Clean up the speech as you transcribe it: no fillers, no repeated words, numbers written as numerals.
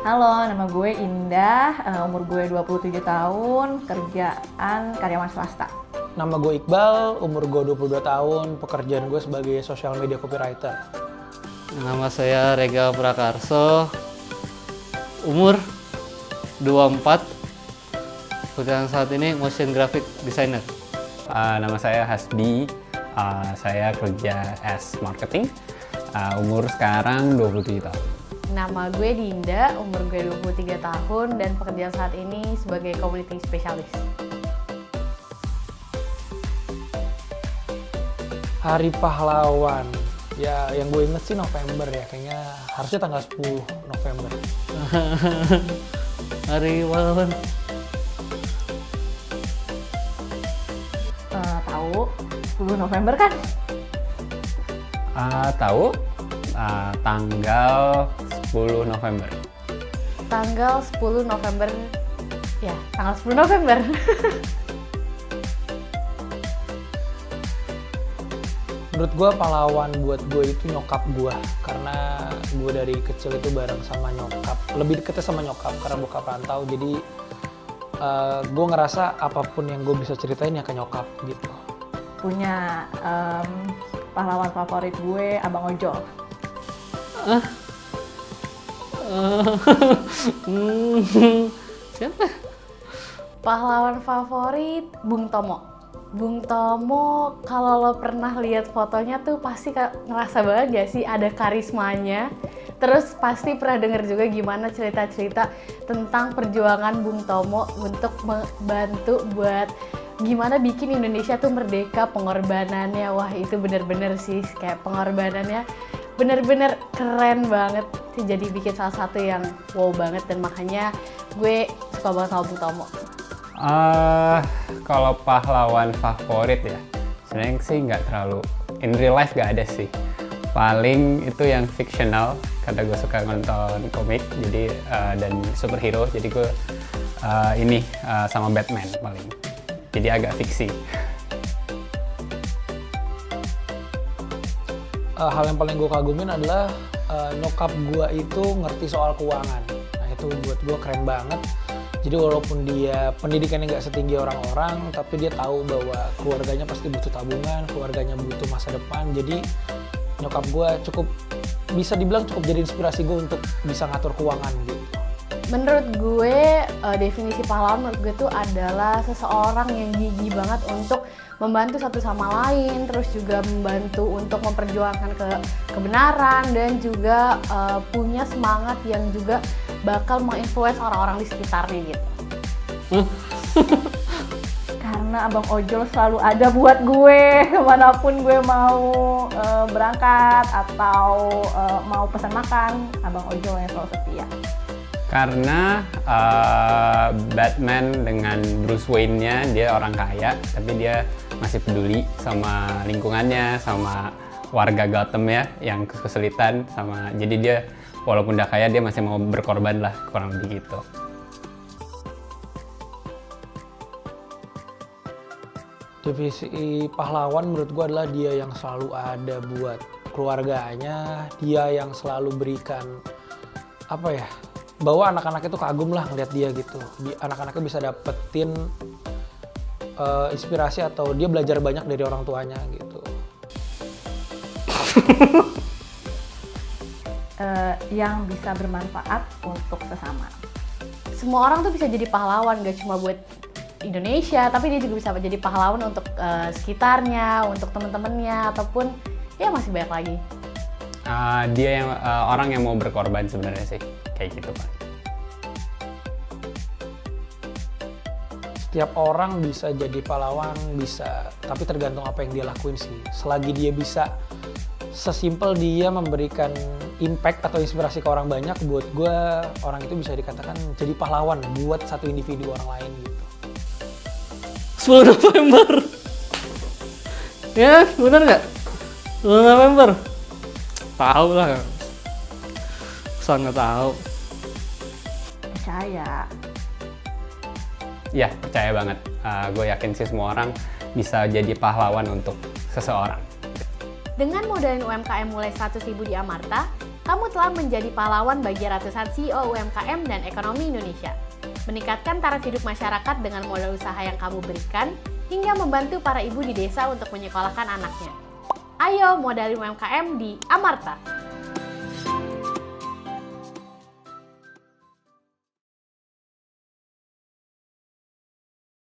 Halo, nama gue Indah, umur gue 27 tahun, kerjaan karyawan swasta. Nama gue Iqbal, umur gue 22 tahun, pekerjaan gue sebagai social media copywriter. Nama saya Rega Prakarso, umur 24, pekerjaan saat ini motion graphic designer. Nama saya Hasbi, saya kerja as marketing, umur sekarang 27 tahun. Nama gue Dinda, umur gue 23 tahun, dan pekerjaan saat ini sebagai community specialist. Hari Pahlawan, ya yang gue inget sih November ya, kayaknya harusnya tanggal 10 November. Hari pahlawan. Tahu, 10 November kan? Tahu, tanggal 10 November. Tanggal 10 November, ya tanggal 10 November. Menurut gue pahlawan buat gue itu nyokap gue, karena gue dari kecil itu bareng sama nyokap, lebih deketnya sama nyokap karena bokap rantau, jadi gue ngerasa apapun yang gue bisa ceritain ya ke nyokap gitu. Punya pahlawan favorit gue, Abang Ojol. Siapa? Pahlawan favorit, Bung Tomo. Bung Tomo, kalau lo pernah lihat fotonya tuh pasti ngerasa banget gak sih ada karismanya. Terus pasti pernah denger juga gimana cerita-cerita tentang perjuangan Bung Tomo untuk membantu buat gimana bikin Indonesia tuh merdeka, pengorbanannya. Wah, itu bener-bener sih kayak pengorbanannya bener-bener keren banget. Jadi bikin salah satu yang wow banget, dan makanya gue suka banget sama Bung Tomo. Kalau pahlawan favorit ya, sebenarnya sih nggak terlalu, in real life nggak ada sih. Paling itu yang fiksional, karena gue suka nonton komik, jadi dan superhero, jadi gue sama Batman paling. Jadi agak fiksi. Hal yang paling gue kagumin adalah nyokap gue itu ngerti soal keuangan. Nah itu buat gue keren banget. Jadi walaupun dia pendidikannya nggak setinggi orang-orang, tapi dia tahu bahwa keluarganya pasti butuh tabungan, keluarganya butuh masa depan. Jadi nyokap gue bisa dibilang cukup jadi inspirasi gue untuk bisa ngatur keuangan gitu. Menurut gue, definisi pahlawan menurut gue itu adalah seseorang yang gigih banget untuk membantu satu sama lain, terus juga membantu untuk memperjuangkan kebenaran, dan juga punya semangat yang juga bakal menginfluence orang-orang di sekitarnya gitu. Karena Abang Ojol selalu ada buat gue kemanapun gue mau berangkat atau mau pesan makan, Abang Ojol yang selalu setia. Karena Batman dengan Bruce Wayne-nya, dia orang kaya, tapi dia masih peduli sama lingkungannya, sama warga Gotham ya, yang kesulitan, jadi dia walaupun udah kaya, dia masih mau berkorban lah, kurang lebih gitu. Definisi pahlawan menurut gue adalah dia yang selalu ada buat keluarganya, dia yang selalu berikan bahwa anak-anak itu kagum lah ngeliat dia gitu. Anak-anaknya bisa dapetin inspirasi atau dia belajar banyak dari orang tuanya gitu. Yang bisa bermanfaat untuk sesama. Semua orang tuh bisa jadi pahlawan, gak cuma buat Indonesia, tapi dia juga bisa jadi pahlawan untuk sekitarnya, untuk teman-temannya, ataupun ya masih banyak lagi. Dia yang orang yang mau berkorban sebenarnya sih, kayak gitu Pak. Setiap orang bisa jadi pahlawan, bisa, tapi tergantung apa yang dia lakuin sih. Selagi dia bisa sesimpel dia memberikan impact atau inspirasi ke orang banyak, buat gue orang itu bisa dikatakan jadi pahlawan buat satu individu orang lain gitu. 10 November. Ya, bener nggak? 10 November. Tahu lah. Sangat tahu. Percaya. Ya, percaya banget. Gue yakin sih semua orang bisa jadi pahlawan untuk seseorang. Dengan modalin UMKM mulai 100.000 di Amarta, kamu telah menjadi pahlawan bagi ratusan CEO UMKM dan ekonomi Indonesia. Meningkatkan taraf hidup masyarakat dengan modal usaha yang kamu berikan, hingga membantu para ibu di desa untuk menyekolahkan anaknya. Ayo modalin UMKM di Amarta!